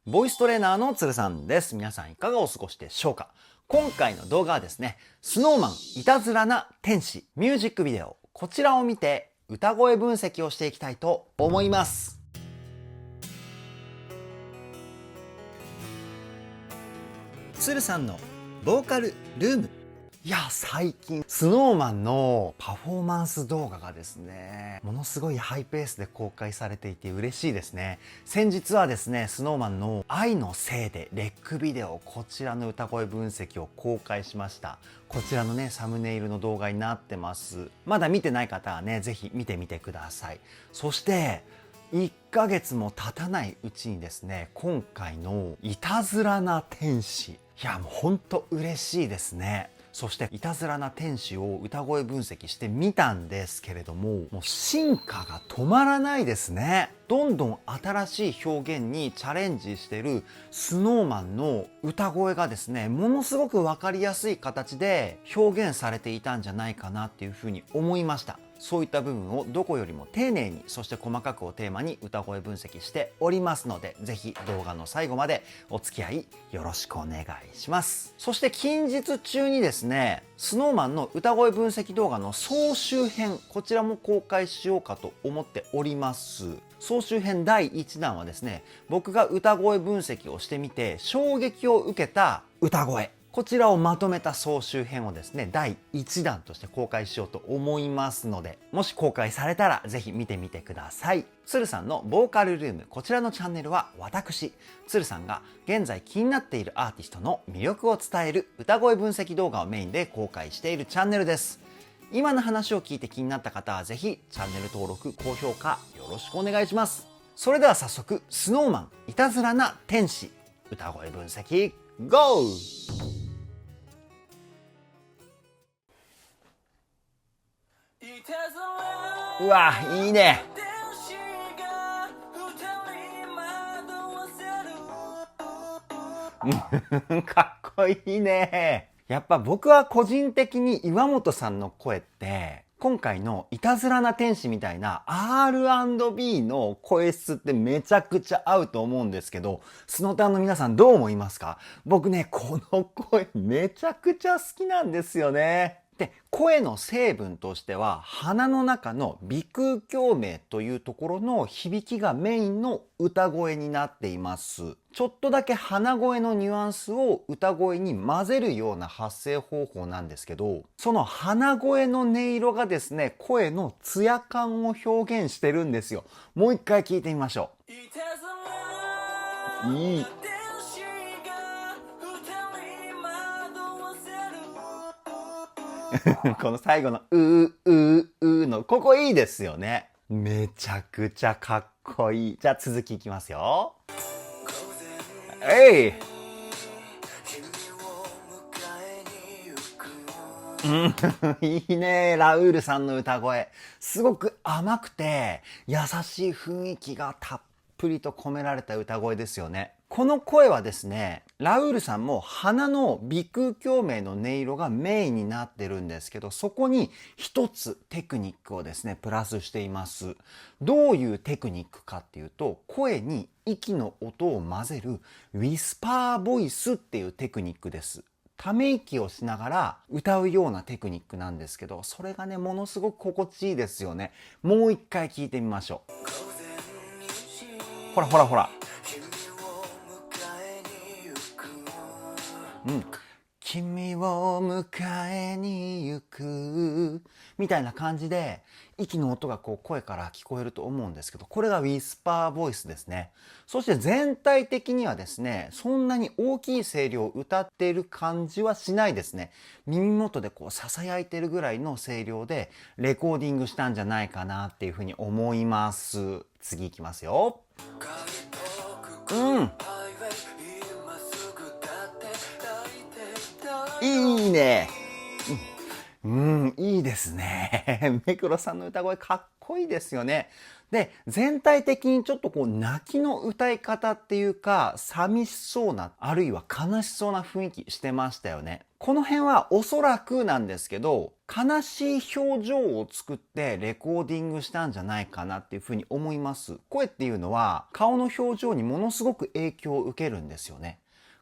ボイストレーナーの鶴さんです。皆さんいかがお過ごしでしょうか？今回の動画はですね、SnowMan いたずらな天使ミュージックビデオ、こちらを見て歌声分析をしていきたいと思います。鶴さんのボーカルルーム。いや、最近 SnowMan のパフォーマンス動画がですね、ものすごいハイペースで公開されていて嬉しいですね。先日はですね、SnowMan の愛のせいでレックビデオ、こちらの歌声分析を公開しました。こちらのね、サムネイルの動画になってます。まだ見てない方はね、ぜひ見てみてください。そして1ヶ月も経たないうちにですね、今回のいたずらな天使、いやもうほんと嬉しいですね。そしていたずらな天使を歌声分析してみたんですけれども、もう進化が止まらないですね。どんどん新しい表現にチャレンジしてる SnowMan の歌声がですね、ものすごく分かりやすい形で表現されていたんじゃないかなっていうふうに思いました。そういった部分をどこよりも丁寧に、そして細かくをテーマに歌声分析しておりますので、ぜひ動画の最後までお付き合いよろしくお願いします。そして近日中にですね、SnowMan の歌声分析動画の総集編、こちらも公開しようかと思っております。総集編第1弾はですね、僕が歌声分析をしてみて衝撃を受けた歌声、こちらをまとめた総集編をですね、第1弾として公開しようと思いますので、もし公開されたらぜひ見てみてください。鶴さんのボーカルルーム、こちらのチャンネルは私、鶴さんが現在気になっているアーティストの魅力を伝える歌声分析動画をメインで公開しているチャンネルです。今の話を聞いて気になった方はぜひチャンネル登録、高評価よろしくお願いします。それでは早速、SnowMan いたずらな天使歌声分析 GO！うわ、いいね。かっこいいね。やっぱ僕は個人的に岩本さんの声って今回のいたずらな天使みたいな R&B の声質ってめちゃくちゃ合うと思うんですけど、スノタンの皆さんどう思いますか？僕ね、この声めちゃくちゃ好きなんですよね。で、声の成分としては鼻の中の鼻腔共鳴というところの響きがメインの歌声になっています。ちょっとだけ鼻声のニュアンスを歌声に混ぜるような発声方法なんですけど、その鼻声の音色がですね、声のツヤ感を表現してるんですよ。もう一回聞いてみましょう。いい。この最後ののここいいですよね。めちゃくちゃかっこいい。じゃあ続きいきますよ。えい。いいね、ラウールさんの歌声。すごく甘くて優しい雰囲気がたっぷりと込められた歌声ですよね。この声はですね、ラウールさんも鼻の鼻腔共鳴の音色がメインになってるんですけど、そこに一つテクニックをですね、プラスしています。どういうテクニックかっていうと、声に息の音を混ぜるウィスパーボイスっていうテクニックです。ため息をしながら歌うようなテクニックなんですけど、それがね、ものすごく心地いいですよね。もう一回聞いてみましょう。ほらほらほら。うん。君を迎えに行くみたいな感じで息の音がこう声から聞こえると思うんですけど、これがウィスパーボイスですね。そして全体的にはですね、そんなに大きい声量を歌っている感じはしないですね。耳元でこう囁いてるぐらいの声量でレコーディングしたんじゃないかなっていうふうに思います。次いきますよ。いいね。いいですね。目黒さんの歌声かっこいいですよね。で、全体的にちょっとこう泣きの歌い方っていうか、寂しそうな、あるいは悲しそうな雰囲気してましたよね。この辺はおそらくなんですけど、悲しい表情を作ってレコーディングしたんじゃないかなっていうふうに思います。声っていうのは顔の表情にものすごく影響を受けるんですよね。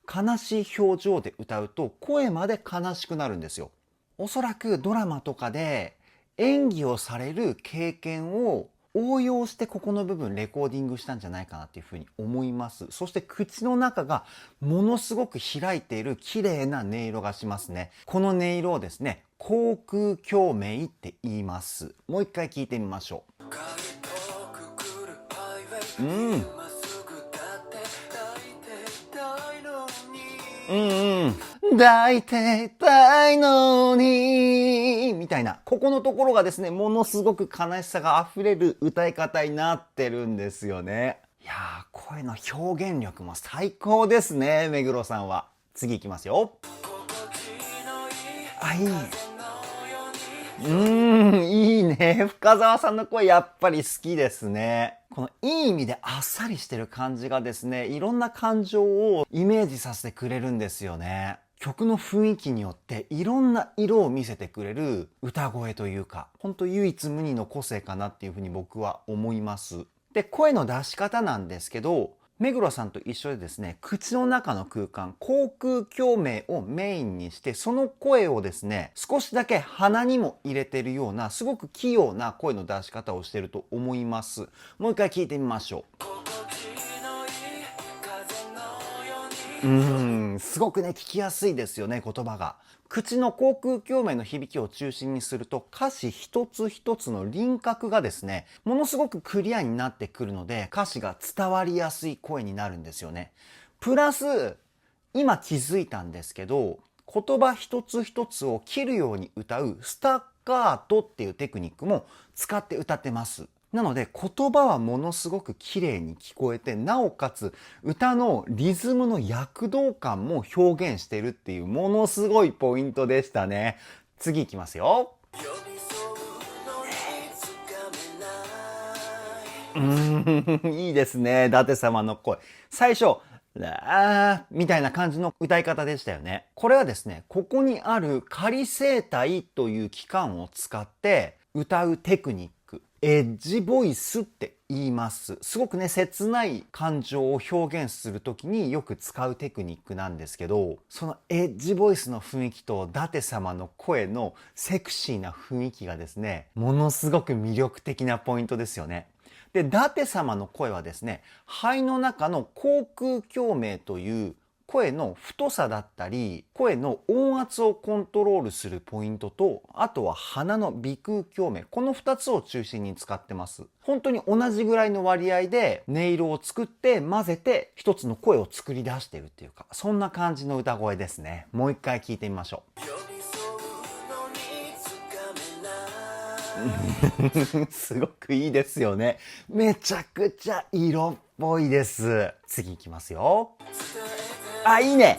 悲しい表情で歌うと声まで悲しくなるんですよ。おそらくドラマとかで演技をされる経験を応用してここの部分レコーディングしたんじゃないかなっていうふうに思います。そして口の中がものすごく開いている綺麗な音色がしますね。この音色をですね、口腔共鳴って言います。もう一回聞いてみましょう。抱いてたいのにみたいな、ここのところがですね、ものすごく悲しさが溢れる歌い方になってるんですよね。いやー、声の表現力も最高ですね、目黒さんは。次いきますよ。あ、いい。いいね。深澤さんの声やっぱり好きですね。このいい意味であっさりしてる感じがですね、いろんな感情をイメージさせてくれるんですよね。曲の雰囲気によっていろんな色を見せてくれる歌声というか、ほんと唯一無二の個性かなっていうふうに僕は思います。で、声の出し方なんですけど、目黒さんと一緒でですね、口の中の空間、口腔共鳴をメインにして、その声をですね、少しだけ鼻にも入れてるような、すごく器用な声の出し方をしてると思います。もう一回聞いてみましょう。すごくね、聞きやすいですよね、言葉が。口の口腔共鳴の響きを中心にすると、歌詞一つ一つの輪郭がですね、ものすごくクリアになってくるので、歌詞が伝わりやすい声になるんですよね。プラス、今気づいたんですけど、言葉一つ一つを切るように歌うスタッカートっていうテクニックも使って歌ってます。なので言葉はものすごく綺麗に聞こえて、なおかつ歌のリズムの躍動感も表現してるっていうものすごいポイントでしたね。次いきますよ。いいですね。舘様の声。最初、ラーみたいな感じの歌い方でしたよね。これはですね、ここにある仮声帯という器官を使って歌うテクニック。エッジボイスって言います。すごくね、切ない感情を表現するときによく使うテクニックなんですけど、そのエッジボイスの雰囲気と舘様の声のセクシーな雰囲気がですね、ものすごく魅力的なポイントですよね。で、舘様の声はですね、肺の中の口腔共鳴という声の太さだったり、声の音圧をコントロールするポイントと、あとは鼻の鼻腔共鳴。この2つを中心に使ってます。本当に同じぐらいの割合で音色を作って混ぜて一つの声を作り出してるっていうか、そんな感じの歌声ですね。もう一回聞いてみましょう。すごくいいですよね。めちゃくちゃ色っぽいです。次いきますよ。あ、いいね。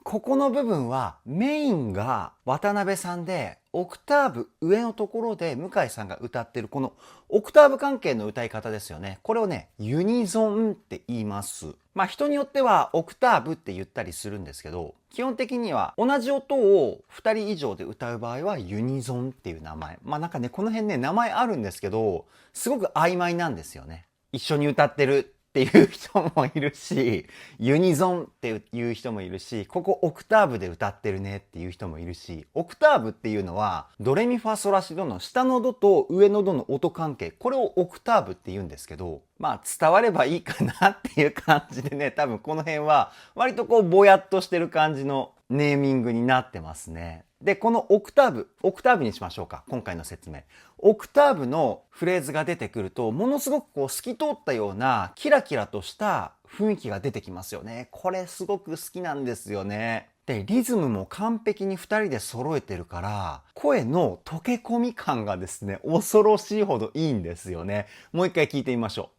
ここの部分はメインが渡辺さんで、オクターブ上のところで向井さんが歌ってるこのオクターブ関係の歌い方ですよね。これをね、ユニゾンって言います。まあ人によってはオクターブって言ったりするんですけど、基本的には同じ音を2人以上で歌う場合はユニゾンっていう名前。まあなんかね、この辺ね、名前あるんですけど、すごく曖昧なんですよね。一緒に歌ってるっていう人もいるし、ユニゾンっていう人もいるし、ここオクターブで歌ってるねっていう人もいるし、オクターブっていうのはドレミファソラシドの下のドと上のドの音関係、これをオクターブって言うんですけど、まあ伝わればいいかなっていう感じでね、多分この辺は割とこうぼやっとしてる感じのネーミングになってますね。で、このオクターブにしましょうか。今回の説明。オクターブのフレーズが出てくると、ものすごくこう透き通ったようなキラキラとした雰囲気が出てきますよね。これすごく好きなんですよね。で、リズムも完璧に2人で揃えてるから、声の溶け込み感がですね、恐ろしいほどいいんですよね。もう一回聞いてみましょ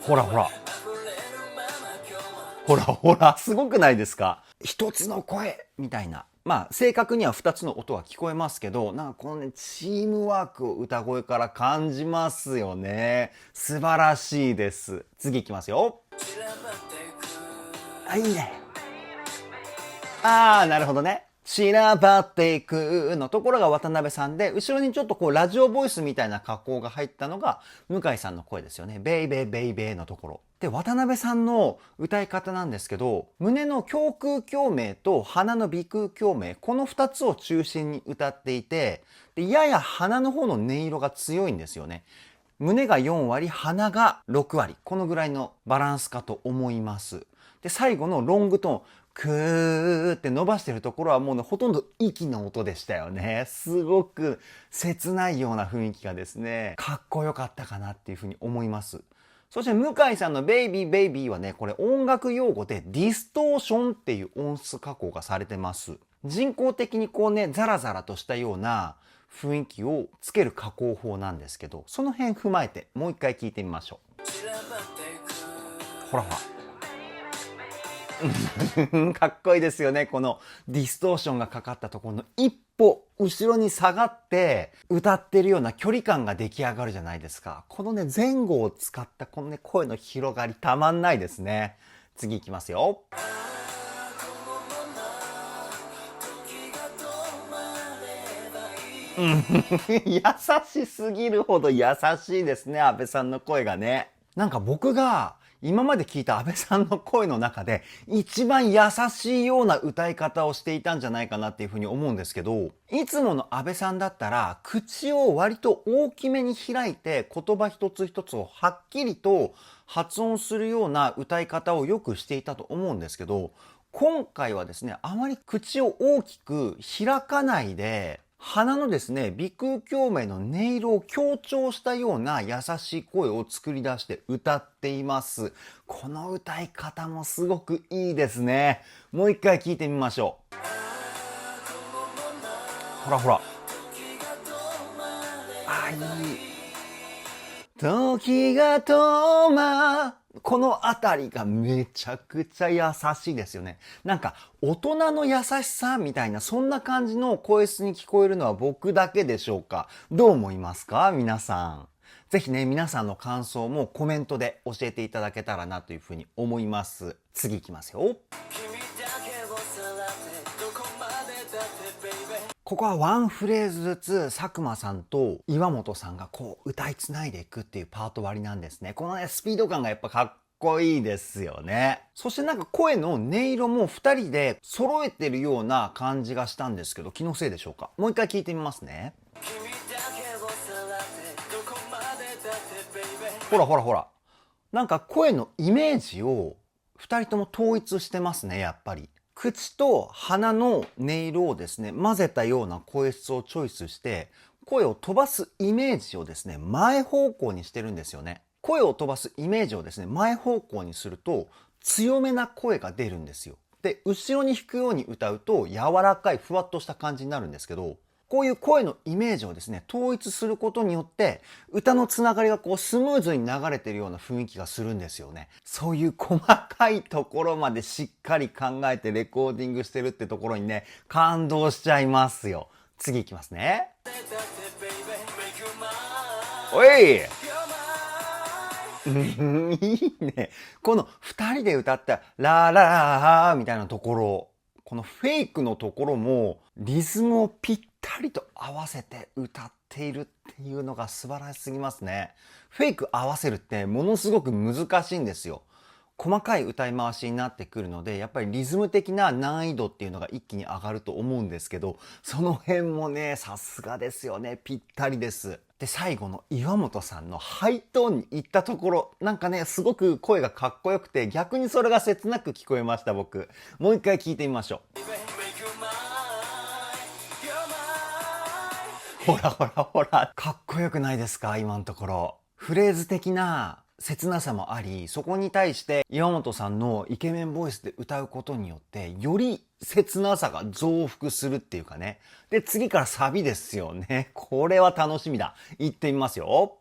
う。ほらほら。ほらほら、すごくないですか？一つの声みたいな。まあ、正確には2つの音は聞こえますけど、なんかこのね、チームワークを歌声から感じますよね。素晴らしいです。次いきますよ。あ、いいね。あー、なるほどね。散らばっていくのところが渡辺さんで、後ろにちょっとこうラジオボイスみたいな加工が入ったのが向井さんの声ですよね。ベイベーベイベーのところ。で、渡辺さんの歌い方なんですけど、胸の胸腔共鳴と鼻の鼻腔共鳴、この2つを中心に歌っていて、でやや鼻の方の音色が強いんですよね。胸が4割、鼻が6割。このぐらいのバランスかと思います。で、最後のロングトーン、クーって伸ばしてるところはもうね、ほとんど息の音でしたよね。すごく切ないような雰囲気がですね、かっこよかったかなっていうふうに思います。そして向井さんのベイビーベイビーはね、これ音楽用語でディストーションっていう音質加工がされてます。人工的にこうね、ザラザラとしたような雰囲気をつける加工法なんですけど、その辺踏まえてもう一回聞いてみましょう。ほらほら。かっこいいですよね。このディストーションがかかったところの一歩後ろに下がって歌ってるような距離感が出来上がるじゃないですか。このね、前後を使ったこのね、声の広がりたまんないですね。次いきますよ。優しすぎるほど優しいですね、安倍さんの声がね。なんか僕が今まで聞いた安倍さんの声の中で一番優しいような歌い方をしていたんじゃないかなっていうふうに思うんですけど、いつもの安倍さんだったら口を割と大きめに開いて言葉一つ一つをはっきりと発音するような歌い方をよくしていたと思うんですけど、今回はですね、あまり口を大きく開かないで、鼻のですね、鼻腔共鳴の音色を強調したような優しい声を作り出して歌っています。この歌い方もすごくいいですね。もう一回聞いてみましょう。ほらほら。あ、いい。時が止ま、このあたりがめちゃくちゃ優しいですよね。なんか大人の優しさみたいなそんな感じの声質に聞こえるのは僕だけでしょうか。どう思いますか皆さん。ぜひね、皆さんの感想もコメントで教えていただけたらなというふうに思います。次いきますよ。ここはワンフレーズずつ佐久間さんと岩本さんがこう歌いつないでいくっていうパート割りなんですね。このね、スピード感がやっぱかっこいいですよね。そしてなんか声の音色も2人で揃えてるような感じがしたんですけど、気のせいでしょうか。もう一回聞いてみますね。ほらほらほら。なんか声のイメージを2人とも統一してますね、やっぱり。口と鼻の音色をですね、混ぜたような声質をチョイスして、声を飛ばすイメージをですね、前方向にしてるんですよね。声を飛ばすイメージをですね、前方向にすると、強めな声が出るんですよ。で、後ろに弾くように歌うと、柔らかい、ふわっとした感じになるんですけど、こういう声のイメージをですね、統一することによって、歌のつながりがこうスムーズに流れてるような雰囲気がするんですよね。そういう細かいところまでしっかり考えてレコーディングしてるってところにね、感動しちゃいますよ。次いきますね。おいいいね。この二人で歌ったラララーみたいなところ、このフェイクのところもリズムをぴったりと合わせて歌っているっていうのが素晴らしすぎますね。フェイク合わせるってものすごく難しいんですよ。細かい歌い回しになってくるので、やっぱりリズム的な難易度っていうのが一気に上がると思うんですけど、その辺もね、さすがですよね。ぴったりです。で、最後の岩本さんのハイトーンに行ったところ、なんかね、すごく声がかっこよくて、逆にそれが切なく聞こえました、僕。もう一回聞いてみましょう。ほらほらほら、かっこよくないですか今のところ。フレーズ的な切なさもあり、そこに対して岩本さんのイケメンボイスで歌うことによって、より切なさが増幅するっていうかね。で、次からサビですよね。これは楽しみだ。行ってみますよ。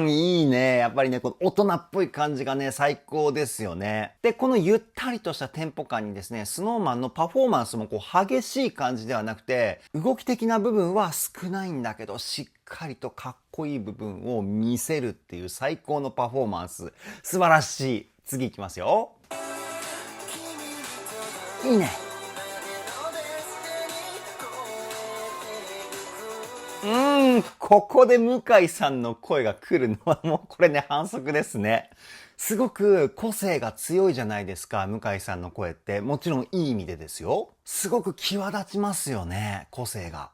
いいね。やっぱりね、この大人っぽい感じがね、最高ですよね。で、このゆったりとしたテンポ感にですね、SnowMan のパフォーマンスもこう激しい感じではなくて、動き的な部分は少ないんだけど、しっかりとかっこいい部分を見せるっていう最高のパフォーマンス。素晴らしい。次行きますよ。いいね。ここで向井さんの声が来るのはもうこれね、反則ですね。すごく個性が強いじゃないですか、向井さんの声って。もちろんいい意味でですよ。すごく際立ちますよね、個性が。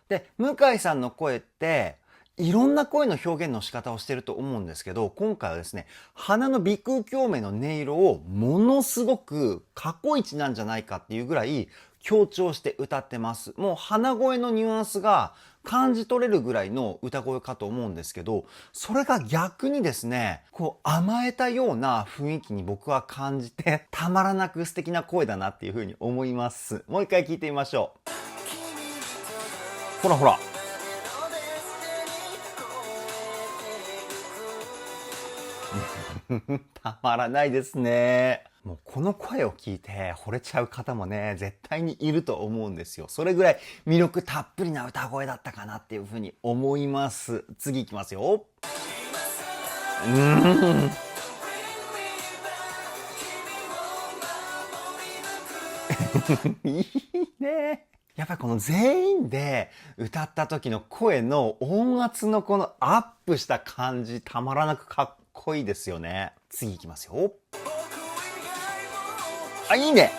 で、向井さんの声って、いろんな声の表現の仕方をしてると思うんですけど、今回はですね、鼻の鼻腔共鳴の音色をものすごく過去一なんじゃないかっていうぐらい強調して歌ってます。もう鼻声のニュアンスが感じ取れるぐらいの歌声かと思うんですけど、それが逆にですね、こう甘えたような雰囲気に僕は感じて、たまらなく素敵な声だなっていうふうに思います。もう一回聞いてみましょう。ほらほら。たまらないですね。もうこの声を聞いて惚れちゃう方もね、絶対にいると思うんですよ。それぐらい魅力たっぷりな歌声だったかなっていうふうに思います。次いきますよ。いいね。やっぱりこの全員で歌った時の声の音圧のこのアップした感じ、たまらなくかっこいいですよね。次いきますよ。あ、いいね。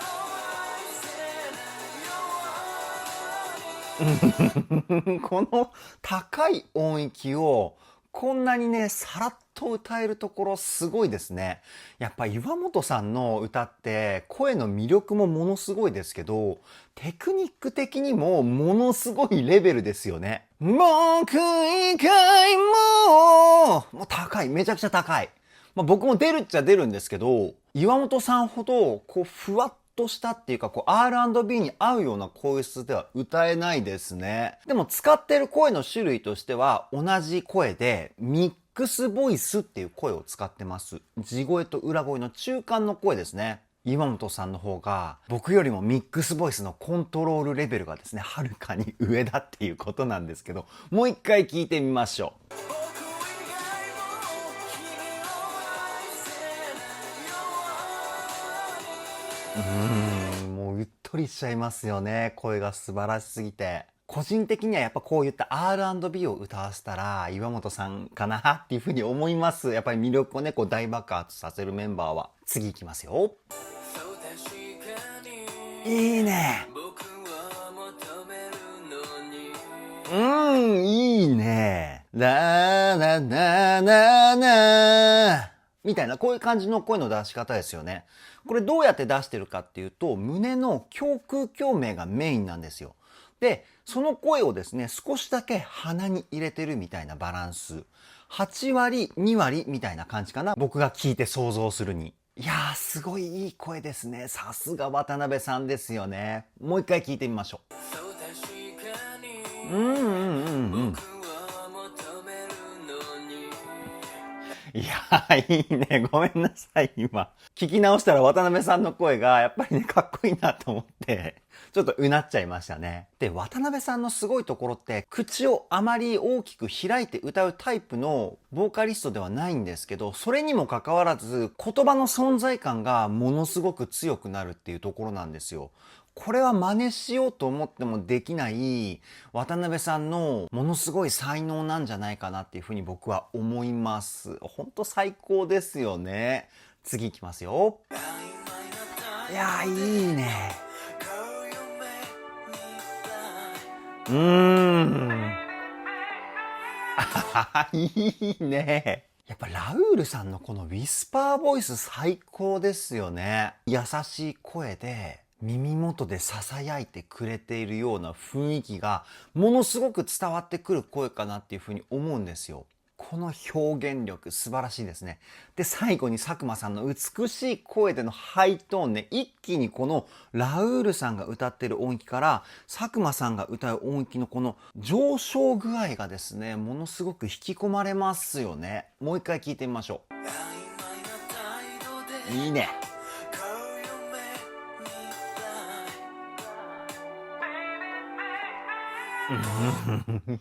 この高い音域をこんなにね、さらっと歌えるところすごいですね。やっぱ岩本さんの歌って声の魅力もものすごいですけど、テクニック的にもものすごいレベルですよね。僕以外もう高い。めちゃくちゃ高い。まあ、僕も出るっちゃ出るんですけど、岩本さんほどこうふわっとしたっていうか、こう R&B に合うような声質では歌えないですね。でも使ってる声の種類としては同じ声でミックスボイスっていう声を使ってます。地声と裏声の中間の声ですね。岩本さんの方が僕よりもミックスボイスのコントロールレベルがですね、はるかに上だっていうことなんですけど、もう一回聞いてみましょう。もううっとりしちゃいますよね。声が素晴らしすぎて。個人的にはやっぱこういった R&B を歌わせたら岩本さんかなっていうふうに思います。やっぱり魅力をね、こう大爆発させるメンバーは。次いきますよ。いいね。いいね。ラーララララみたいな、こういう感じの声の出し方ですよね。これどうやって出してるかっていうと、胸の胸腔共鳴がメインなんですよ。で、その声をですね、少しだけ鼻に入れてるみたいなバランス。8割、2割みたいな感じかな。僕が聞いて想像するに。いやー、すごいいい声ですね。さすが渡辺さんですよね。もう一回聞いてみましょう。いやいいね。ごめんなさい、今。聞き直したら渡辺さんの声が、やっぱりね、かっこいいなと思って、ちょっとうなっちゃいましたね。で、渡辺さんのすごいところって、口をあまり大きく開いて歌うタイプのボーカリストではないんですけど、それにもかかわらず、言葉の存在感がものすごく強くなるっていうところなんですよ。これは真似しようと思ってもできない渡辺さんのものすごい才能なんじゃないかなっていうふうに僕は思います。ほんと最高ですよね。次いきますよ。いやー、いいね。いいね。やっぱラウールさんのこのウィスパーボイス最高ですよね。優しい声で耳元で囁いてくれているような雰囲気がものすごく伝わってくる声かなっていうふうに思うんですよ。この表現力素晴らしいですね。で、最後に佐久間さんの美しい声でのハイトーンね、一気にこのラウールさんが歌ってる音域から佐久間さんが歌う音域のこの上昇具合がですね、ものすごく引き込まれますよね。もう一回聞いてみましょう。いいね。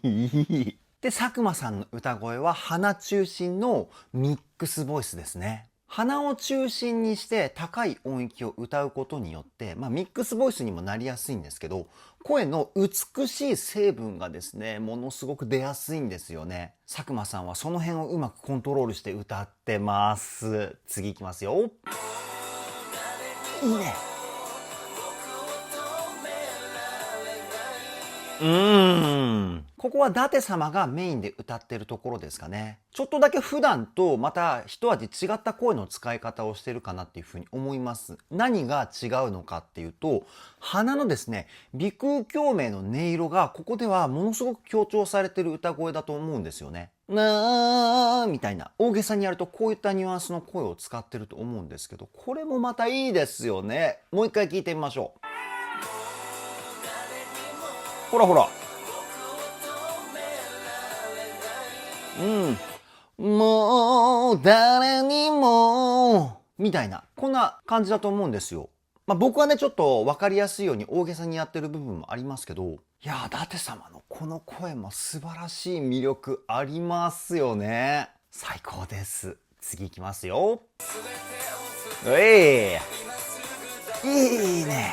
いい。で、佐久間さんの歌声は鼻中心のミックスボイスですね。鼻を中心にして高い音域を歌うことによって、ミックスボイスにもなりやすいんですけど、声の美しい成分がですね、ものすごく出やすいんですよね。佐久間さんはその辺をうまくコントロールして歌ってます。次いきますよ。いいね。ここは舘様がメインで歌ってるところですかね。ちょっとだけ普段とまた一味違った声の使い方をしてるかなっていうふうに思います。何が違うのかっていうと、鼻のですね、鼻腔共鳴の音色がここではものすごく強調されてる歌声だと思うんですよね。なーみたいな大げさにやるとこういったニュアンスの声を使ってると思うんですけど、これもまたいいですよね。もう一回聞いてみましょう。ほらほら。もう誰にもみたいなこんな感じだと思うんですよ。僕はねちょっと分かりやすいように大げさにやってる部分もありますけど、いやー、舘様のこの声も素晴らしい魅力ありますよね。最高です。次いきますよ。いいね。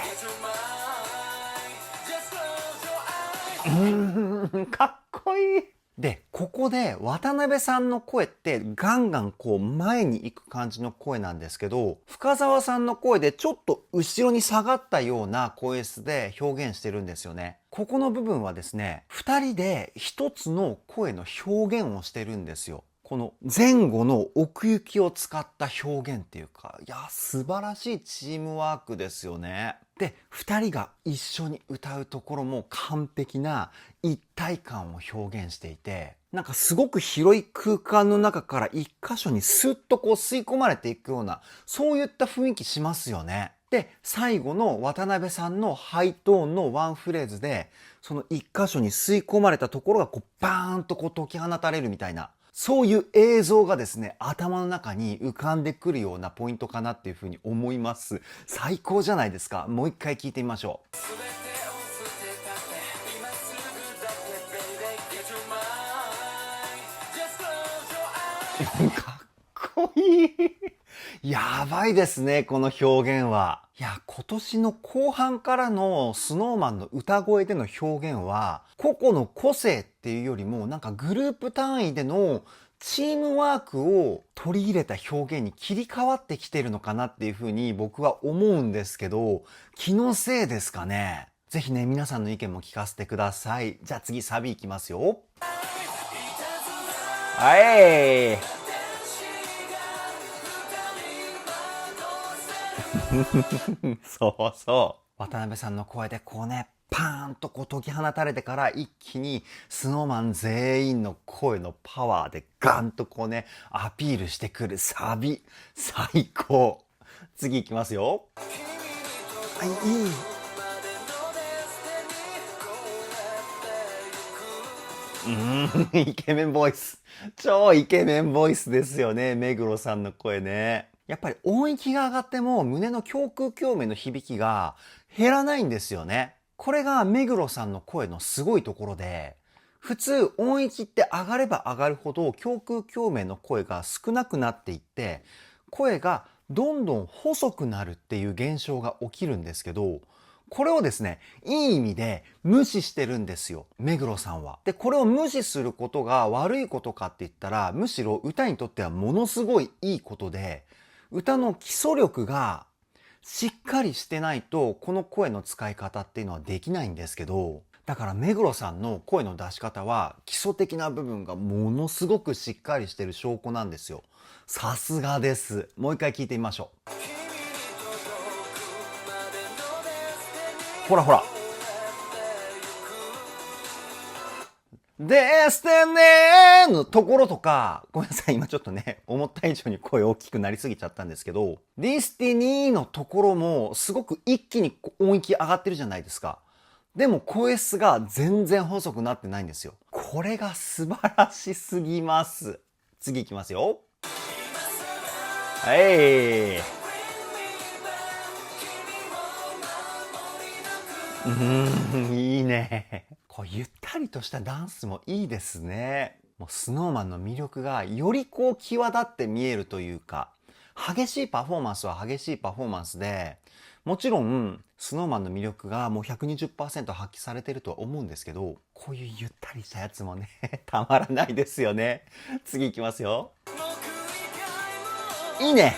かっこいい。で、ここで渡辺さんの声ってガンガンこう前に行く感じの声なんですけど、深澤さんの声でちょっと後ろに下がったような声質で表現してるんですよね。ここの部分はですね、二人で一つの声の表現をしてるんですよ。この前後の奥行きを使った表現っていうか、いや、素晴らしいチームワークですよね。で、二人が一緒に歌うところも完璧な一体感を表現していて、なんかすごく広い空間の中から一箇所にスッとこう吸い込まれていくような、そういった雰囲気しますよね。で、最後の渡辺さんのハイトーンのワンフレーズで、その一箇所に吸い込まれたところがこうバーンとこう解き放たれるみたいな、そういう映像がですね、頭の中に浮かんでくるようなポイントかなっていうふうに思います。最高じゃないですか。もう一回聞いてみましょう。かっこいい。やばいですね、この表現は。いや、今年の後半からの SnowMan の歌声での表現は、個々の個性っていうよりも、なんかグループ単位でのチームワークを取り入れた表現に切り替わってきてるのかなっていうふうに僕は思うんですけど、気のせいですかね。ぜひね、皆さんの意見も聞かせてください。じゃあ次サビいきますよ。はい。そうそう。渡辺さんの声でこうね、パーンとこう解き放たれてから一気に SnowMan 全員の声のパワーでガンとこうね、アピールしてくるサビ。最高。次いきますよ。イケメンボイス。超イケメンボイスですよね。目黒さんの声ね。やっぱり音域が上がっても胸の胸腔共鳴の響きが減らないんですよね。これが目黒さんの声のすごいところで、普通音域って上がれば上がるほど胸腔共鳴の声が少なくなっていって、声がどんどん細くなるっていう現象が起きるんですけど、これをですね、いい意味で無視してるんですよ、目黒さんは。で、これを無視することが悪いことかって言ったら、むしろ歌にとってはものすごいいいことで、歌の基礎力がしっかりしてないと、この声の使い方っていうのはできないんですけど、だから目黒さんの声の出し方は基礎的な部分がものすごくしっかりしてる証拠なんですよ。さすがです。もう一回聞いてみましょう。ほらほら。ですてねーのところとか、ごめんなさい、今ちょっとね、思った以上に声大きくなりすぎちゃったんですけど、ディスティニーのところもすごく一気に音域上がってるじゃないですか。でも声質が全然細くなってないんですよ。これが素晴らしすぎます。次いきますよ。はい。いいね。こうゆったりとしたダンスもいいですね。もうスノーマンの魅力がよりこう際立って見えるというか、激しいパフォーマンスは激しいパフォーマンスで、もちろんスノーマンの魅力がもう 120% 発揮されてるとは思うんですけど、こういうゆったりしたやつもねたまらないですよね。次いきますよ。いいね。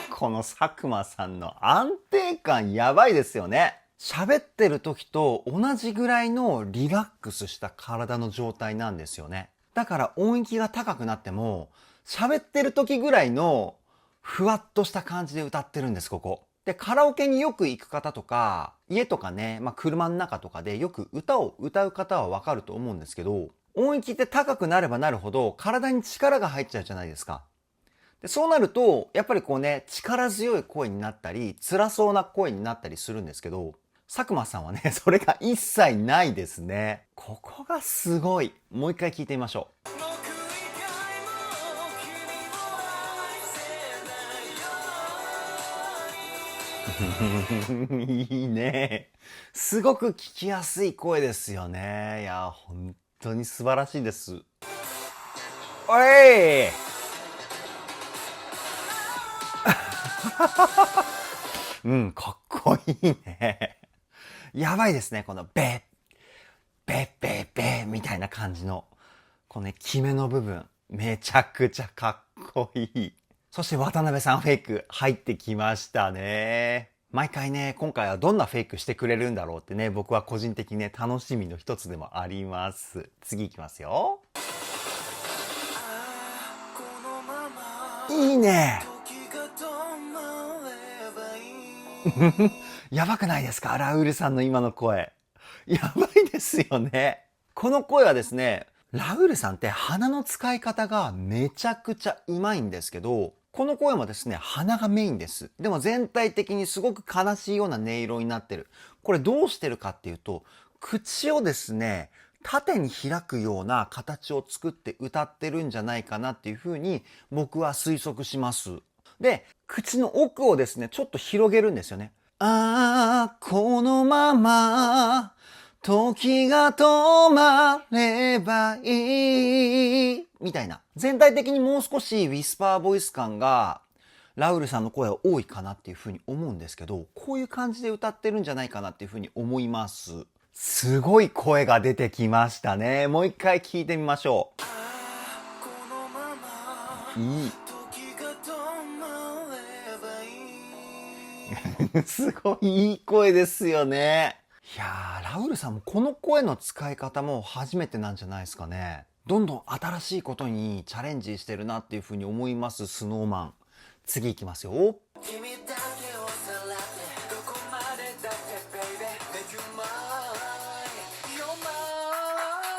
この佐久間さんの安定感やばいですよね。喋ってる時と同じぐらいのリラックスした体の状態なんですよね。だから音域が高くなっても、喋ってる時ぐらいのふわっとした感じで歌ってるんです、ここ。で、カラオケによく行く方とか、家とかね、車の中とかでよく歌を歌う方はわかると思うんですけど、音域って高くなればなるほど体に力が入っちゃうじゃないですか。でそうなると、やっぱりこうね、力強い声になったり、辛そうな声になったりするんですけど、佐久間さんはね、それが一切ないですね。ここがすごい。もう一回聞いてみましょう。いいね。すごく聞きやすい声ですよね。いや、本当に素晴らしいです。おいうん、かっこいいね。やばいですね。このベッ、ベッベッベッみたいな感じの、このね、決めの部分。めちゃくちゃかっこいい。そして渡辺さんフェイク入ってきましたね。毎回ね、今回はどんなフェイクしてくれるんだろうってね、僕は個人的にね、楽しみの一つでもあります。次いきますよ。いいね。やばくないですか、ラウールさんの今の声。やばいですよね。この声はですね、ラウールさんって鼻の使い方がめちゃくちゃうまいんですけど、この声もですね、鼻がメインです。でも全体的にすごく悲しいような音色になってる。これどうしてるかっていうと、口をですね、縦に開くような形を作って歌ってるんじゃないかなっていうふうに僕は推測します。で、口の奥をですね、ちょっと広げるんですよね。ああ、このまま、時が止まればいい。みたいな。全体的にもう少しウィスパーボイス感が、ラウールさんの声は多いかなっていうふうに思うんですけど、こういう感じで歌ってるんじゃないかなっていうふうに思います。すごい声が出てきましたね。もう一回聞いてみましょう。いい。すごいいい声ですよね。いやー、ラウールさんもこの声の使い方も初めてなんじゃないですかね。どんどん新しいことにチャレンジしてるなっていうふうに思います、スノーマン。次いきますよ。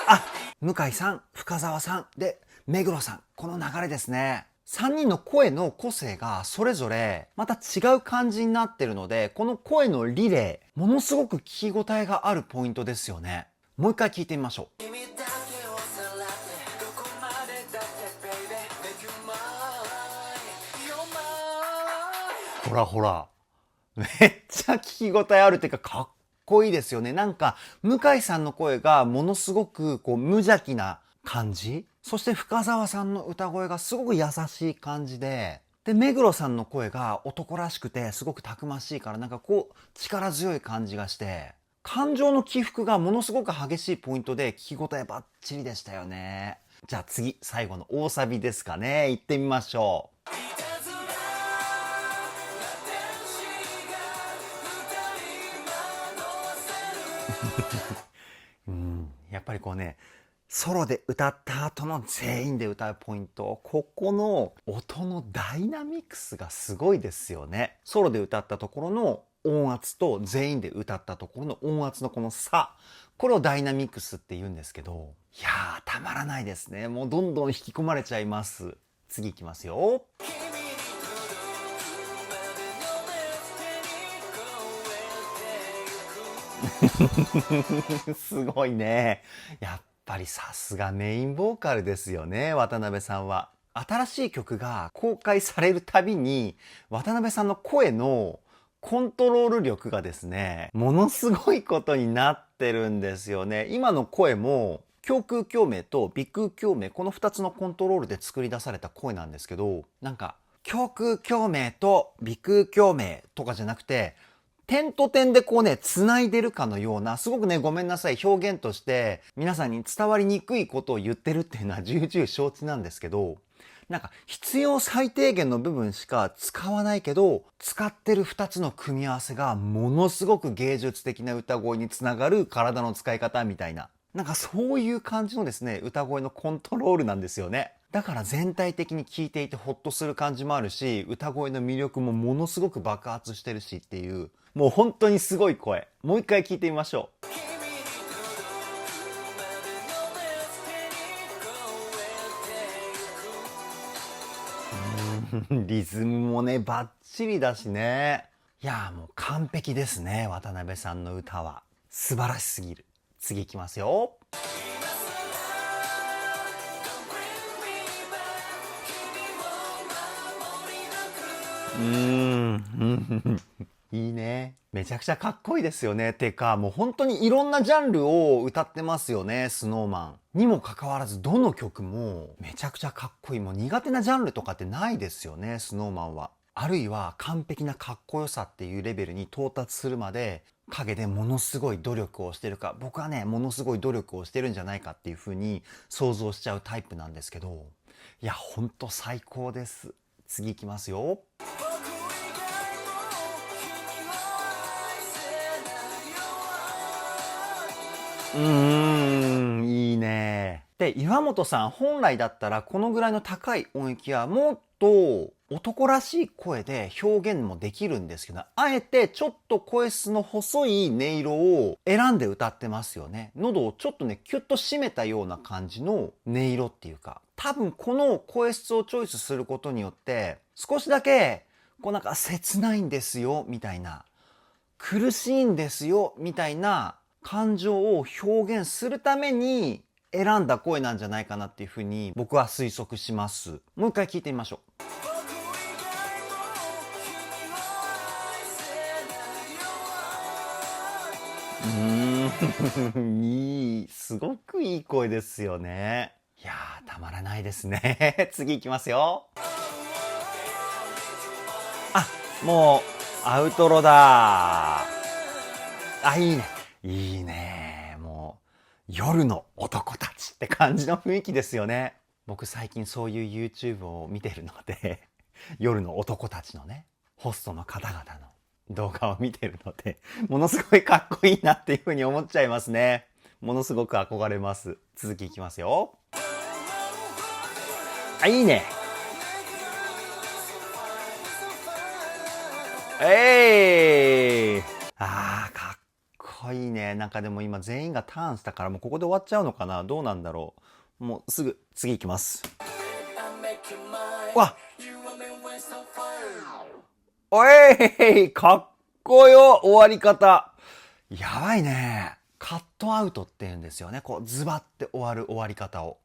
あ、向井さん、深澤さん、で、目黒さん。この流れですね。3人の声の個性がそれぞれまた違う感じになってるので、この声のリレー、ものすごく聞き応えがあるポイントですよね。もう一回聞いてみましょう。ほらほら。めっちゃ聞き応えあるっていうか、かっこいいですよね。なんか、向井さんの声がものすごくこう無邪気な感じ。そして深澤さんの歌声がすごく優しい感じで、で、目黒さんの声が男らしくてすごくたくましいから、なんかこう力強い感じがして、感情の起伏がものすごく激しいポイントで聞き応えバッチリでしたよね。じゃあ次、最後の大サビですかね。行ってみましょう。やっぱりこうね、ソロで歌った後の全員で歌うポイント。ここの音のダイナミクスがすごいですよね。ソロで歌ったところの音圧と全員で歌ったところの音圧のこの差、これをダイナミクスって言うんですけど、いやーたまらないですね。もうどんどん引き込まれちゃいます。次いきますよ。すごいね。やっぱりさすがメインボーカルですよね、渡辺さんは。新しい曲が公開されるたびに、渡辺さんの声のコントロール力がですね、ものすごいことになってるんですよね。今の声も、胸腔共鳴と鼻腔共鳴、この2つのコントロールで作り出された声なんですけど、なんか、胸腔共鳴と鼻腔共鳴とかじゃなくて、点と点でこうね、繋いでるかのような、すごくね、ごめんなさい、表現として皆さんに伝わりにくいことを言ってるっていうのは重々承知なんですけど、なんか必要最低限の部分しか使わないけど、使ってる2つの組み合わせがものすごく芸術的な歌声につながる体の使い方みたいな。なんかそういう感じのですね、歌声のコントロールなんですよね。だから全体的に聴いていてホッとする感じもあるし、歌声の魅力もものすごく爆発してるしっていう、もう本当にすごい声。もう一回聴いてみましょう。リズムもね、バッチリだしね。いやーもう完璧ですね、渡辺さんの歌は。素晴らしすぎる。次いきますよ。いいね。めちゃくちゃかっこいいですよね。てか、もう本当にいろんなジャンルを歌ってますよね、スノーマン。にもかかわらず、どの曲もめちゃくちゃかっこいい。もう苦手なジャンルとかってないですよね、スノーマンは。あるいは完璧なかっこよさっていうレベルに到達するまで、陰でものすごい努力をしてるか、僕はね、ものすごい努力をしてるんじゃないかっていう風に想像しちゃうタイプなんですけど、いや、ほんと最高です。次いきますよ。いいね。で、岩本さん本来だったらこのぐらいの高い音域はもっと男らしい声で表現もできるんですけど、あえてちょっと声質の細い音色を選んで歌ってますよね。喉をちょっとね、キュッと締めたような感じの音色っていうか、多分この声質をチョイスすることによって、少しだけ、こうなんか切ないんですよ、みたいな、苦しいんですよ、みたいな、感情を表現するために選んだ声なんじゃないかなっていうふうに僕は推測します。もう一回聞いてみましょいい、すごくいい声ですよね。いやー、たまらないですね。次いきますよ。あ、もう、アウトロだ。あ、いいね。いいね。もう、夜の男たちって感じの雰囲気ですよね。僕最近そういう YouTube を見てるので、夜の男たちのね、ホストの方々の動画を見てるので、ものすごいかっこいいなっていう風に思っちゃいますね。ものすごく憧れます。続きいきますよ。あ、いいね。あー、かっこいいね。なんかでも今全員がターンしたからもうここで終わっちゃうのかな。どうなんだろう。もうすぐ次いきます。わ、おい、かっこよ、終わり方。やばいね。カットアウトって言うんですよね。こうズバって終わる終わり方を。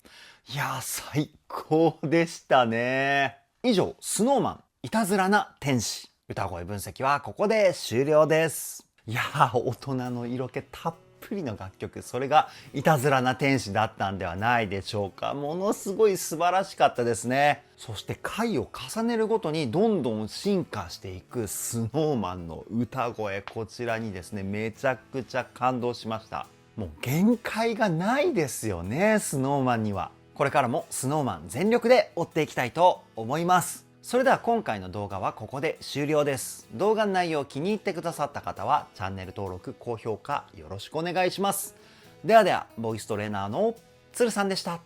いやー、最高でしたね。以上、スノーマン、いたずらな天使。歌声分析はここで終了です。いやー、大人の色気たっぷりの楽曲、それがいたずらな天使だったんではないでしょうか。ものすごい素晴らしかったですね。そして回を重ねるごとにどんどん進化していくスノーマンの歌声、こちらにですね、めちゃくちゃ感動しました。もう限界がないですよね、スノーマンには。これからもスノーマン全力で追っていきたいと思います。それでは今回の動画はここで終了です。動画の内容を気に入ってくださった方はチャンネル登録、高評価よろしくお願いします。ではでは、ボイストレーナーのつるさんでした。